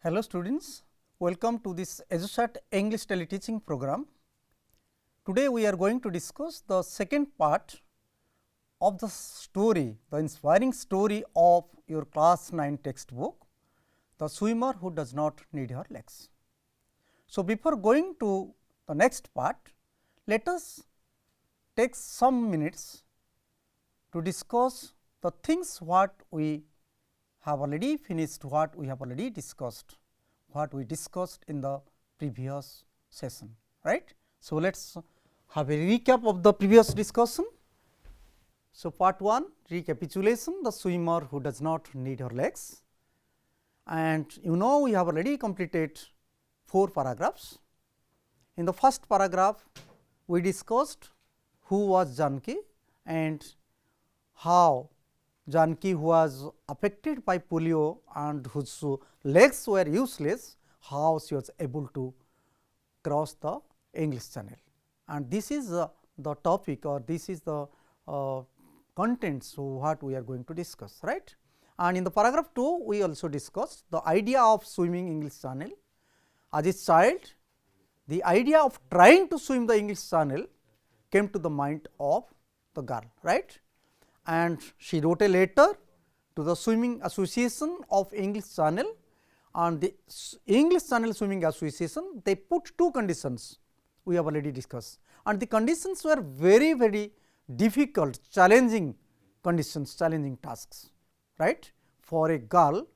Hello students, welcome to this EduSat English Teleteaching program. Today we are going to discuss the second part of the story, the inspiring story of your class 9 textbook, The Swimmer Who Does Not Need Her Legs. So, before going to the next part, let us take some minutes to discuss the things what we have already finished, what we have already discussed, what we discussed in the previous session, right. So, let us have a recap of the previous discussion. So, part 1 recapitulation, the swimmer who does not need her legs, and we have already completed 4 paragraphs. In the first paragraph, we discussed who was Janki and how Janki, who was affected by polio and whose legs were useless, how she was able to cross the English Channel. And this is the topic, or this is the contents what we are going to discuss, right. And in the paragraph 2, we also discussed the idea of swimming English Channel. As a child, the idea of trying to swim the English Channel came to the mind of the girl, right. And she wrote a letter to the Swimming Association of English Channel, and the English Channel Swimming Association, they put 2 conditions we have already discussed, and the conditions were very difficult, challenging conditions, challenging tasks, right, for a girl,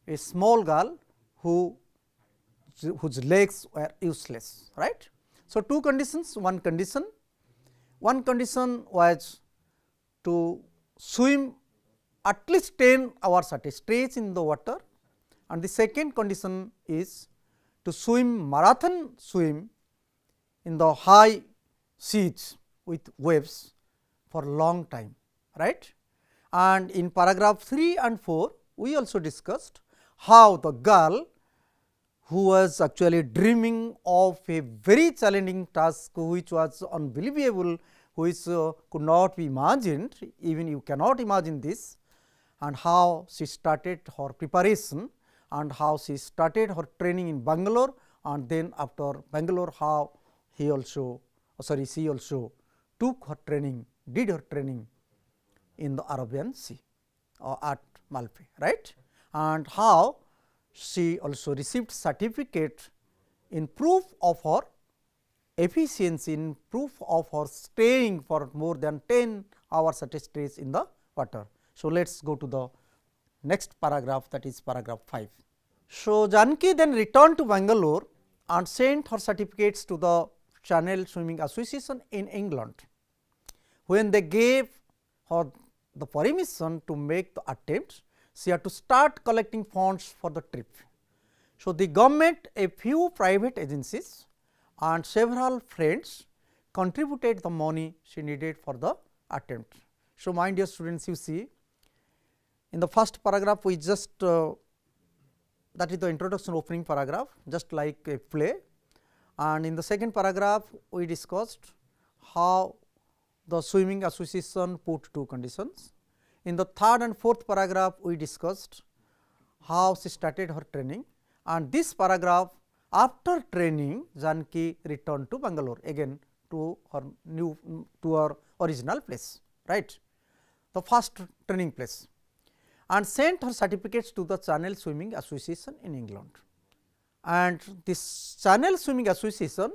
a small girl whose legs were useless, right. So, 2 conditions, one condition was to swim at least 10 hours at a stretch in the water, and the second condition is to swim marathon swim in the high seas with waves for long time, right. And in paragraph 3 and 4, we also discussed how the girl who was actually dreaming of a very challenging task which was unbelievable, which could not be imagined, even you cannot imagine this, and how she started her preparation and how she started her training in Bangalore, and then after Bangalore how she also took her training, did her training in the Arabian Sea at Malpe, right, and how she also received certificate in proof of her efficiency, in proof of her staying for more than 10 hours at a stretch in the water. So, let us go to the next paragraph, that is paragraph 5. So, Janki then returned to Bangalore and sent her certificates to the Channel Swimming Association in England. When they gave her the permission to make the attempt, she had to start collecting funds for the trip. So, the government, a few private agencies and several friends contributed the money she needed for the attempt. So, my dear students, you see in the first paragraph we just that is the introduction opening paragraph, just like a play, and in the second paragraph we discussed how the swimming association put 2 conditions. In the third and fourth paragraph we discussed how she started her training, and this paragraph, after training Janki returned to Bangalore again to her original place, right, the first training place, and sent her certificates to the Channel Swimming Association in England. And this Channel Swimming Association,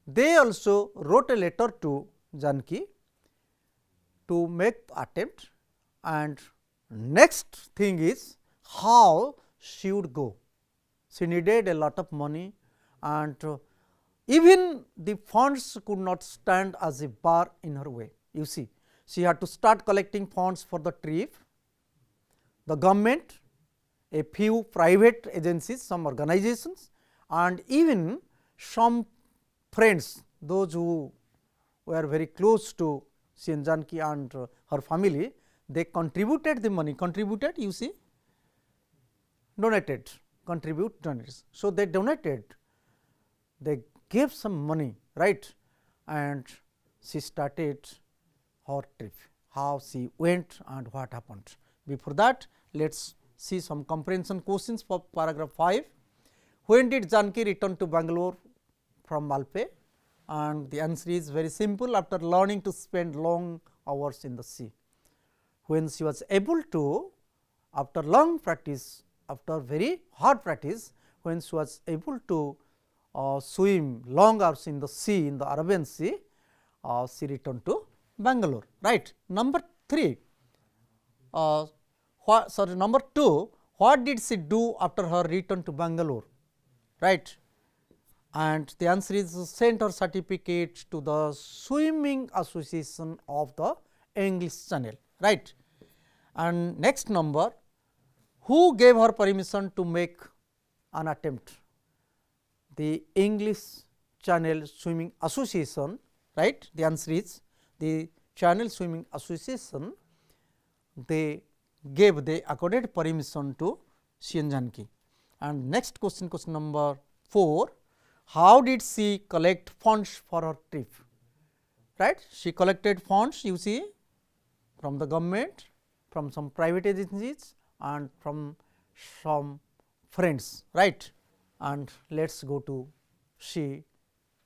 they also wrote a letter to Janki to make the attempt, and next thing is how she would go. She needed a lot of money, and even the funds could not stand as a bar in her way. You see, she had to start collecting funds for the trip. The government, a few private agencies, some organizations, and even some friends, those who were very close to Janki and her family, they contributed the money, you see, donated, donated. So, they donated, they gave some money, right, and she started her trip, how she went and what happened. Before that, let us see some comprehension questions for paragraph 5. When did Janki return to Bangalore from Malpe? And the answer is very simple, after learning to spend long hours in the sea. When she was able to, after long practice, after very hard practice, when she was able to swim long hours in the sea, in the Arabian Sea, she returned to Bangalore. Right. Number 3, number 2, what did she do after her return to Bangalore? Right. And the answer is sent her certificate to the Swimming Association of the English Channel. Right. And next number, who gave her permission to make an attempt? The English Channel Swimming Association. Right. The answer is the Channel Swimming Association. They accorded permission to C.N. Janki. And next question, question number 4, how did she collect funds for her trip? Right. She collected funds, you see, from the government, from some private agencies, and from some friends. Right. And let us go to see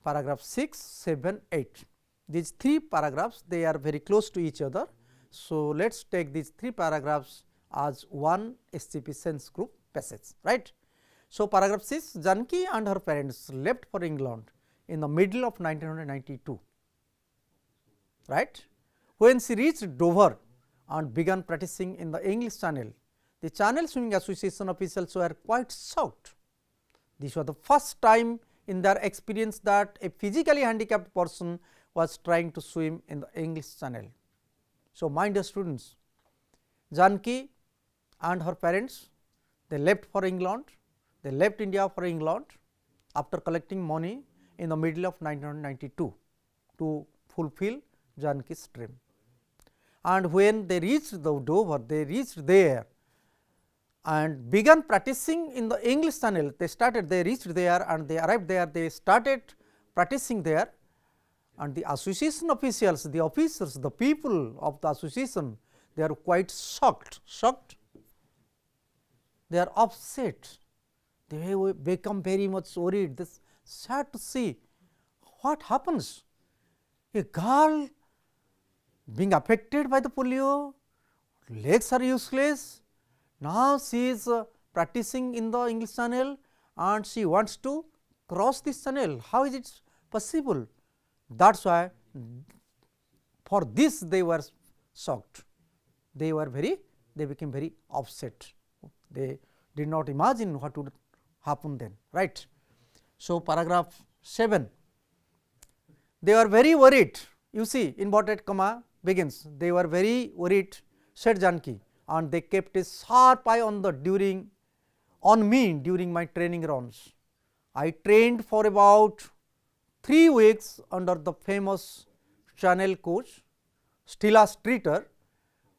paragraph 6, 7, 8. These 3 paragraphs, they are very close to each other. So, let us take these 3 paragraphs as one SCP sense group passage. Right. So, paragraph 6, Janki and her parents left for England in the middle of 1992. Right. When she reached Dover and began practicing in the English Channel, the Channel Swimming Association officials were quite shocked. This was the first time in their experience that a physically handicapped person was trying to swim in the English Channel. So, my dear students, Janki and her parents, they left for England, they left India for England after collecting money in the middle of 1992 to fulfill Janki's dream. And when they reached the Dover, they reached there and began practicing in the English Channel. They reached there and they arrived there, they started practicing there, and the association officials, the officers, the people of the association, they are quite shocked, they are upset, they become very much worried, this sad to see what happens. A girl being affected by the polio, legs are useless, now she is practicing in the English Channel and she wants to cross this channel. How is it possible? That is why for this they were shocked, they became very upset, they did not imagine what would happen then. Right. So, paragraph 7, they were very worried, you see inverted comma begins, they were very worried, said Janki, and they kept a sharp eye on me during my training runs. I trained for about 3 weeks under the famous channel coach Stella Streeter,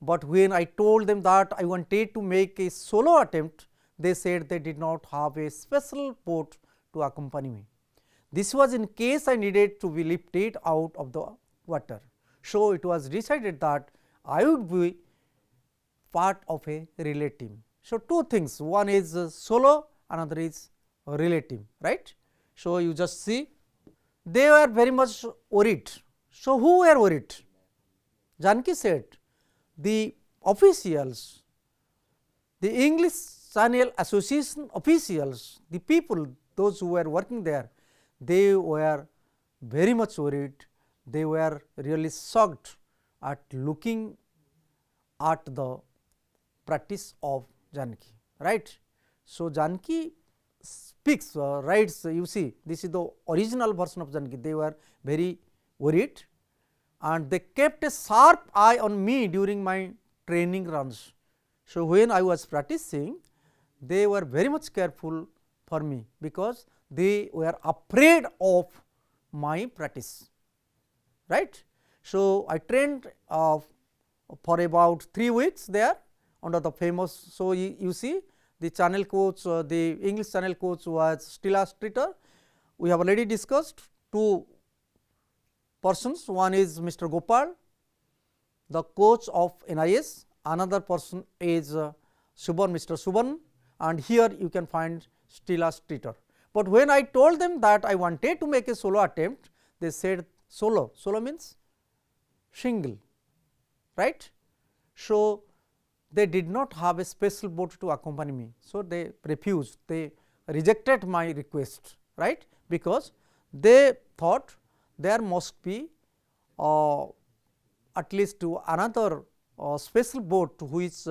but when I told them that I wanted to make a solo attempt, they said they did not have a special boat to accompany me. This was in case I needed to be lifted out of the water. So, it was decided that I would be part of a relay team. So, 2 things, one is solo, another is relay team. Right. So, you just see they were very much worried. So, who were worried? Janki said the officials, the English Channel Association officials, the people, those who were working there, they were very much worried, they were really shocked at looking at the practice of Janki. Right. So, Janki speaks, writes, you see this is the original version of Janki, they were very worried and they kept a sharp eye on me during my training runs. So, when I was practicing, they were very much careful for me because they were afraid of my practice. Right. So, I trained for about 3 weeks there under the famous. So, you see the channel coach, the English channel coach was Stella Streeter. We have already discussed 2 persons, one is Mr. Gopal, the coach of NIS, another person is Mr. Subban, and here you can find Stella Streeter. but when I told them that I wanted to make a solo attempt, they said solo. Solo means single, right. So, they did not have a special boat to accompany me. So, they refused, they rejected my request, right, because they thought there must be at least to another special boat which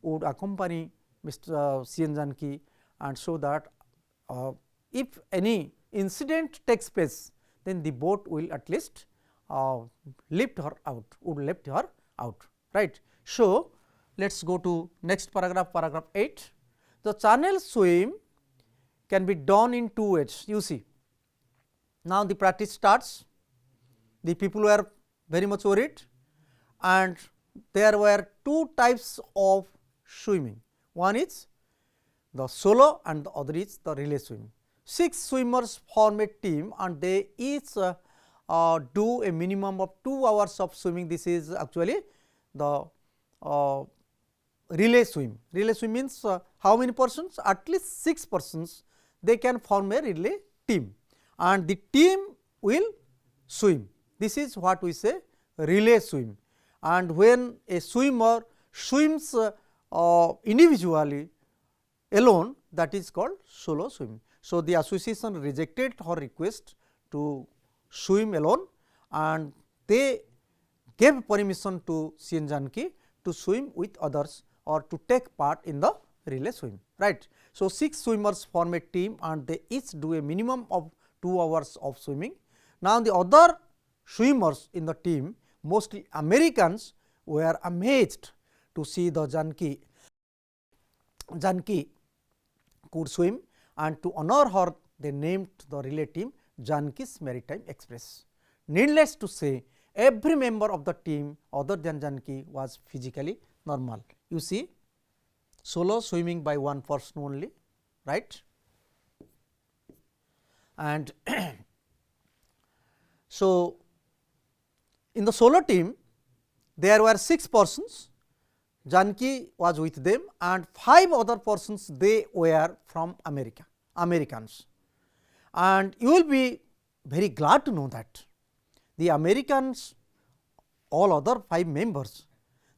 would accompany Mr. C. N. Janaki, and so that if any incident takes place, then the boat will at least lift her out, would lift her out, right. So, let us go to next paragraph, paragraph 8. The channel swim can be done in two ways, you see. Now, the practice starts, the people were very much worried, and there were two types of swimming. One is the solo and the other is the relay swimming. 6 swimmers form a team and they each do a minimum of 2 hours of swimming. This is actually the relay swim. Relay swim means how many persons? At least 6 persons they can form a relay team, and the team will swim. This is what we say relay swim, and when a swimmer swims individually alone, that is called solo swimming. So, the association rejected her request to swim alone, and they gave permission to C. N. Janaki to swim with others or to take part in the relay swim, right. So, 6 swimmers form a team and they each do a minimum of 2 hours of swimming. Now, the other swimmers in the team, mostly Americans, were amazed to see the Janaki could swim, and to honor her they named the relay team Janaki's Maritime Express. Needless to say, every member of the team other than Janaki was physically normal. You see, solo swimming by one person only, right. And so, in the solo team there were 6 persons, Janaki was with them, and 5 other persons they were from Americans. And you will be very glad to know that the Americans, all other 5 members,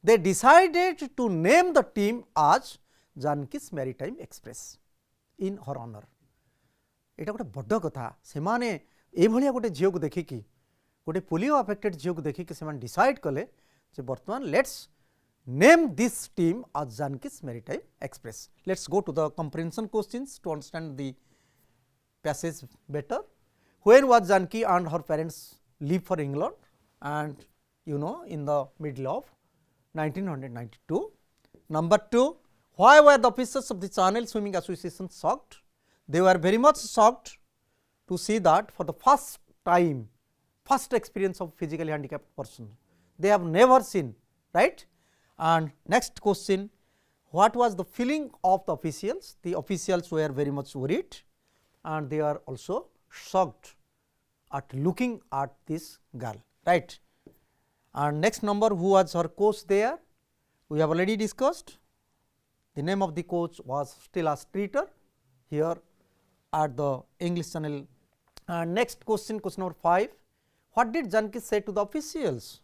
they decided to name the team as Janaki's Maritime Express in her honor. एटा गोटे बड़ कथा से माने ए भलिया गोटे झील को देखिकी गोटे polio affected झील को देखिकी से डिसाइड कले जे वर्तमान let's name this team as Janaki's Maritime Express. Let's go to the comprehension questions to understand the passage better. When was Janaki and her parents leave for England? And you know, in the middle of 1992. Number 2, why were the officers of the Channel Swimming Association shocked? They were very much shocked to see that for the first time, first experience of physically handicapped person, they have never seen, right. And next question, what was the feeling of the officials? The officials were very much worried and they are also shocked at looking at this girl, right. And next number, who was her coach there? We have already discussed. The name of the coach was Stella Streeter here at the English Channel. And next question, question number 5. What did Janaki say to the officials?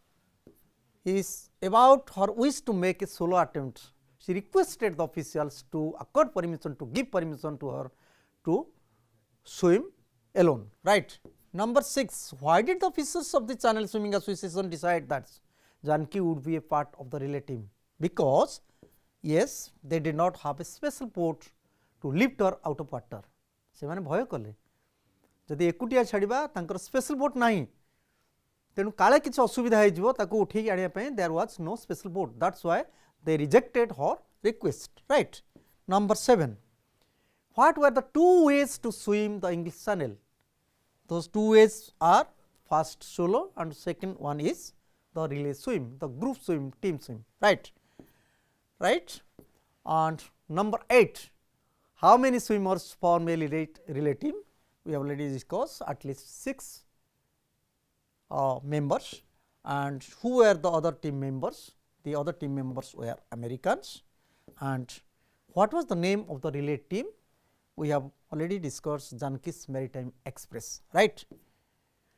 Is about her wish to make a solo attempt. She requested the officials to accord permission, to give permission to her to swim alone, right. Number 6, why did the officers of the Channel Swimming Association decide that Janaki would be a part of the relay team? Because yes, they did not have a special boat to lift her out of water. से माने भय कले जदि एकुटिया छाड़िबा तांकर special boat नाही तेणु काले किछ असुविधा हो जिवो ताको उठेकी आनिया पय there was no special boat, that's why they rejected her request, right. Number 7, what were the two ways to swim the English channel? Those two ways are first solo and second one is the relay swim, the group swim, team swim, right. Right. And number 8, how many swimmers form a relay team? We have already discussed at least 6 members. And who were the other team members? The other team members were Americans. And what was the name of the relay team? we have already discussed Janki's Maritime Express, right.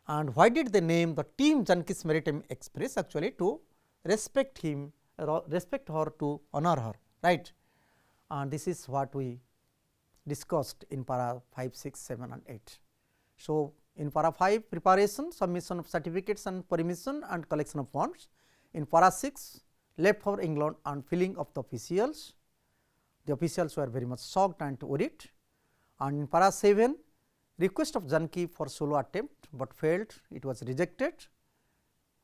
And why did they name the team Janki's Maritime Express? Actually to respect him, respect her, to honor her, right. And this is what we discussed in para 5, 6, 7 and 8. So, in para 5 preparation, submission of certificates and permission and collection of funds. In para 6 left for England and filling of the officials. The officials were very much shocked and worried. And in para 7 request of Janki for solo attempt, but failed, it was rejected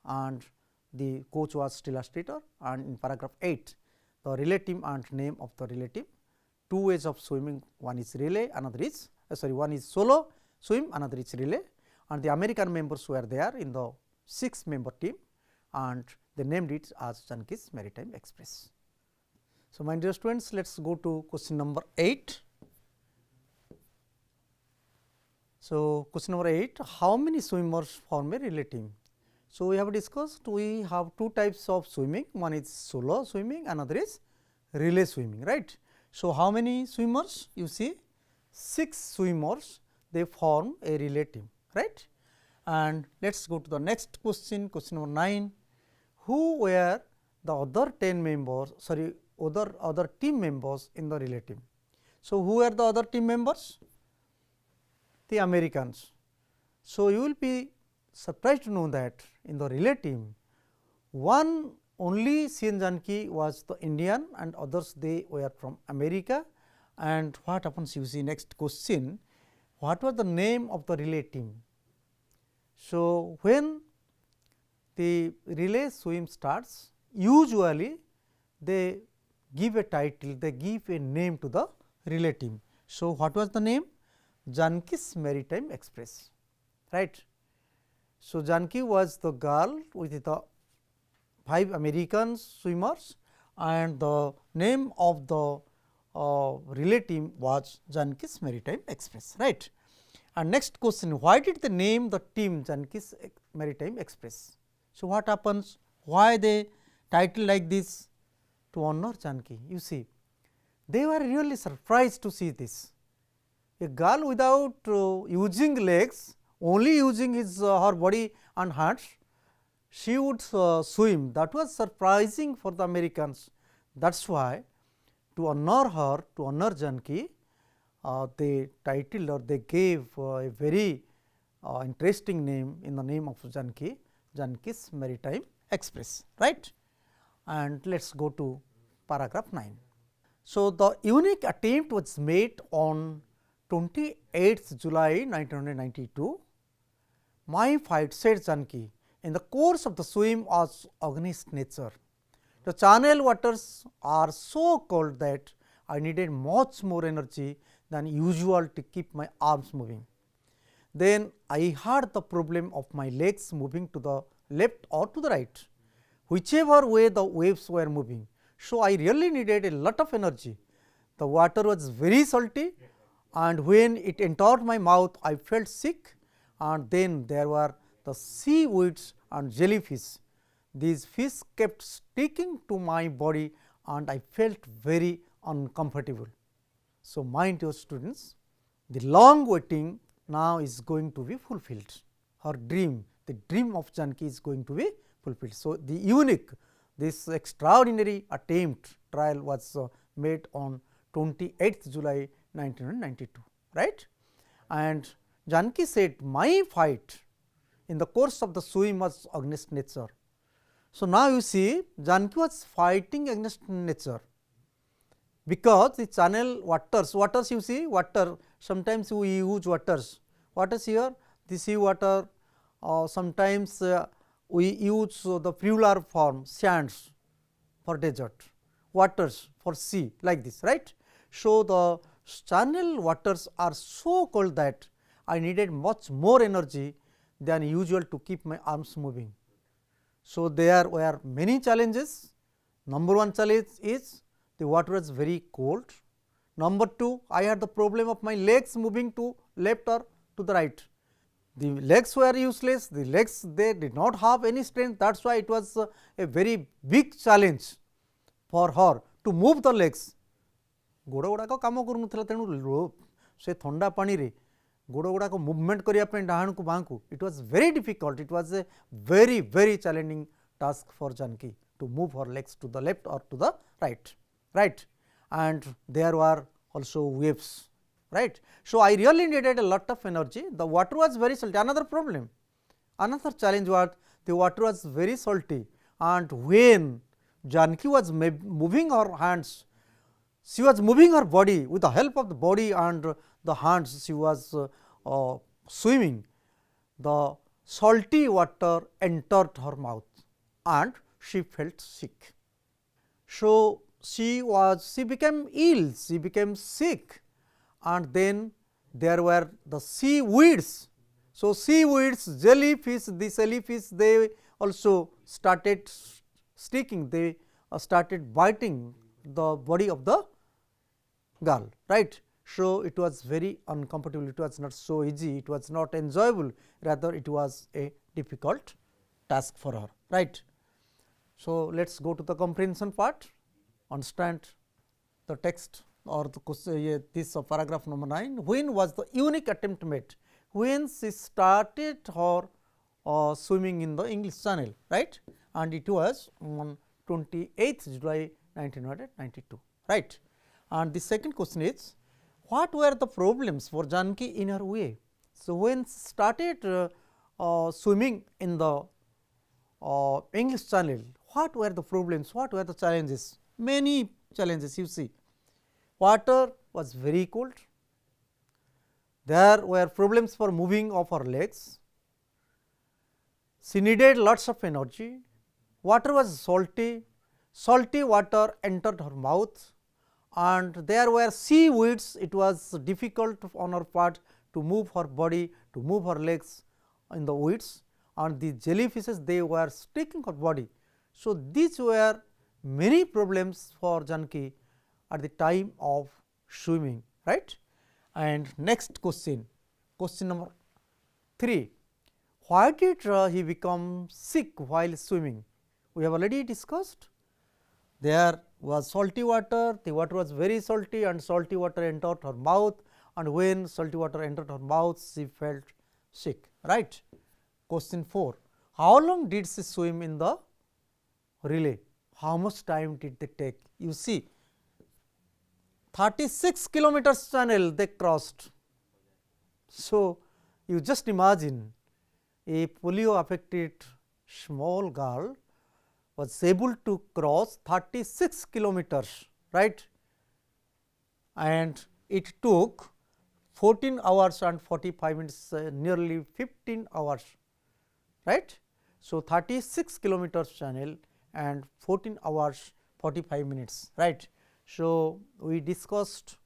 and the coach was still a streeter. And in paragraph 8 the relay team and name of the relay team. Two ways of swimming, one is relay, another is one is solo swim, another is relay, and the American members were there in the 6-member team and they named it as Janki's Maritime Express. So, my dear students, let us go to question number 8. So, question number 8, how many swimmers form a relay team? So, we have discussed we have two types of swimming, one is solo swimming, another is relay swimming, right. So, how many swimmers? You see 6 swimmers, they form a relay team, right. And let us go to the next question, question number 9. Who were the other 10 members, other team members in the relay team? So, who are the other team members? The Americans. So, you will be surprised to know that in the relay team, one only CN Janki was the Indian and others they were from America. And what happens, you see next question, what was the name of the relay team? So, when the relay swim starts, usually they give a title, they give a name to the relay team. So, what was the name? Janki's Maritime Express, right. So, Janki was the girl with the 5 American swimmers and the name of the relay team was Janki's Maritime Express, right. And next question, why did they name the team Janki's Maritime Express? So, what happens, why they title like this? To honor Janki. You see, they were really surprised to see this. A girl without using legs, only using his her body and hands, she would swim. That was surprising for the Americans. That is why to honor her, to honor Janki, they titled or they gave a very interesting name in the name of Janki, Janki's Maritime Express, right. And let us go to paragraph 9. So, the unique attempt was made on 28th July 1992. My fight, said Janki, in the course of the swim was against nature. The channel waters are so cold that I needed much more energy than usual to keep my arms moving. Then I had the problem of my legs moving to the left or to the right, whichever way the waves were moving. So, I really needed a lot of energy. The water was very salty and when it entered my mouth, I felt sick, and then there were the seaweeds and jellyfish. These fish kept sticking to my body and I felt very uncomfortable. So, mind your students, the long waiting now is going to be fulfilled. Her dream, the dream of Janki is going to be fulfilled. So, the unique, this extraordinary attempt trial was made on 28th July 1992, right. And Janki said, my fight in the course of the swim was against nature. So, now you see Janki was fighting against nature, because the channel waters you see water, sometimes we use waters here, the sea water, sometimes we use the plural form sands for desert, waters for sea, like this, right. So, the channel waters are so cold that I needed much more energy than usual to keep my arms moving. So, there were many challenges. Number 1 challenge is the water was very cold. Number 2, I had the problem of my legs moving to left or to the right. The legs were useless, the legs they did not have any strength, that is why it was a very big challenge for her to move the legs. गोड़ गुड़ाक कम करूला तेणु से थंडा पानी रे गोड़ गुड़ाक movement करने डाण को बाँ को it was very difficult, it was a very very challenging task for Janaki to move her legs to the left or to the right, and there were also waves, right. So, I really needed a lot of energy. The water was very salty. Another problem, another challenge was the water was very salty, and when Janaki was moving her hands, she was moving her body with the help of the body and the hands, she was swimming. The salty water entered her mouth and she felt sick. So, she became ill, she became sick, and then there were the seaweeds. So, seaweeds, jellyfish, the jellyfish they also started sticking, they started biting the body of the girl, right. So, it was very uncomfortable, it was not so easy, it was not enjoyable, rather it was a difficult task for her, right. So, let us go to the comprehension part, understand the text or the question, this paragraph number 9. When was the unique attempt made? When she started her swimming in the English Channel, right, and it was on 28th July 1992, right. And the second question is, what were the problems for Janaki in her way? So, when she started swimming in the English Channel, what were the problems, what were the challenges? Many challenges, you see. Water was very cold, there were problems for moving of her legs, she needed lots of energy, water was salty, salty water entered her mouth, and there were seaweeds, it was difficult on her part to move her body, to move her legs in the weeds, and the jellyfishes they were sticking her body. So, these were many problems for Janaki at the time of swimming, right. And next question, question number 3, why did he become sick while swimming? We have already discussed, there was salty water, the water was very salty and salty water entered her mouth, and when salty water entered her mouth she felt sick, right. Question 4, how long did she swim in the relay? How much time did they take? You see, 36 kilometers channel they crossed. So, you just imagine a polio affected small girl was able to cross 36 kilometers, right, and it took 14 hours and 45 minutes, nearly 15 hours, right. So, 36 kilometers channel and 14 hours 45 minutes, right. So, we discussed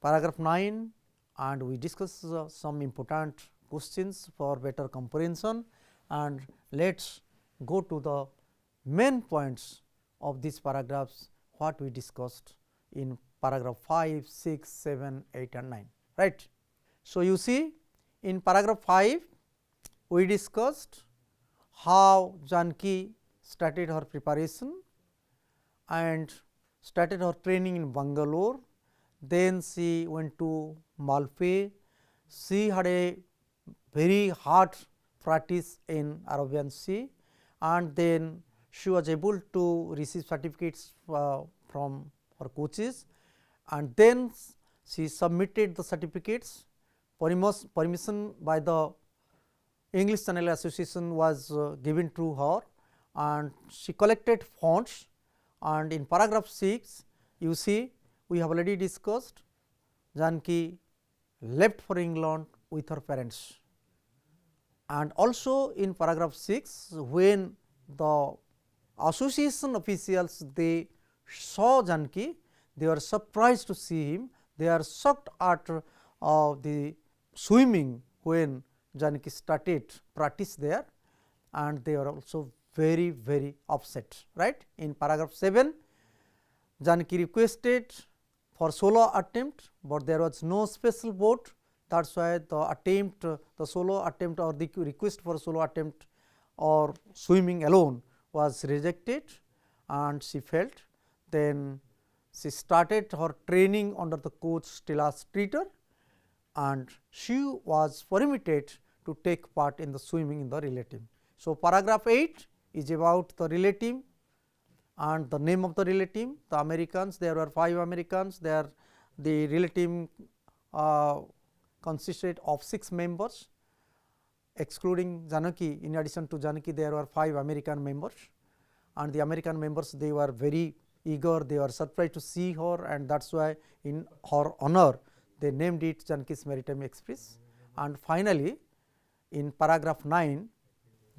paragraph 9 and we discussed some important questions for better comprehension, and let us go to the main points of these paragraphs what we discussed in paragraph 5, 6, 7, 8 and 9, right. So, you see in paragraph 5 we discussed how Janaki started her preparation and started her training in Bangalore, then she went to Malpe, she had a very hard practice in Arabian Sea, and then she was able to receive certificates from her coaches, and then she submitted the certificates. Permission by the English Channel Association was given to her, and she collected funds, and in paragraph 6 you see we have already discussed Janaki left for England with her parents, and also in paragraph 6 when the association officials they saw Janaki, they were surprised to see him, they are shocked at the swimming when Janaki started practice there, and they are also very very upset, right. In paragraph 7 Janaki requested for solo attempt, but there was no special boat, that is why the attempt, the solo attempt or the request for solo attempt or swimming alone was rejected, and she felt. Then she started her training under the coach Stella Streeter, and she was permitted to take part in the swimming in the relay team. So, paragraph 8 is about the relay team and the name of the relay team. The Americans, there were 5 Americans, the relay team consisted of 6 members, excluding Janaki. In addition to Janaki, there were 5 American members, and the American members, they were very eager, they were surprised to see her, and that is why in her honor they named it Janaki's Maritime Express. And finally, in paragraph 9,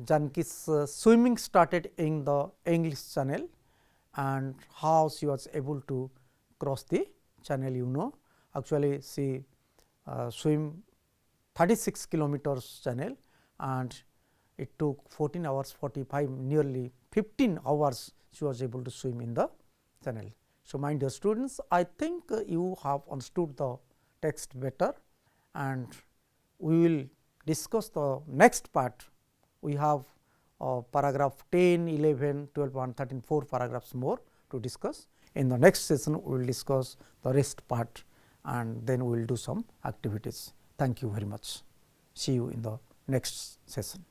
Janaki's swimming started in the English Channel, and how she was able to cross the channel, you know. Actually, she swim 36 kilometers channel, and it took 14 hours 45, nearly 15 hours she was able to swim in the channel. So, my dear students, I think you have understood the text better, and we will discuss the next part. We have paragraph 10, 11, 12 and 13, 4 paragraphs more to discuss. In the next session, we will discuss the rest part, and then we will do some activities. Thank you very much. See you in the next session.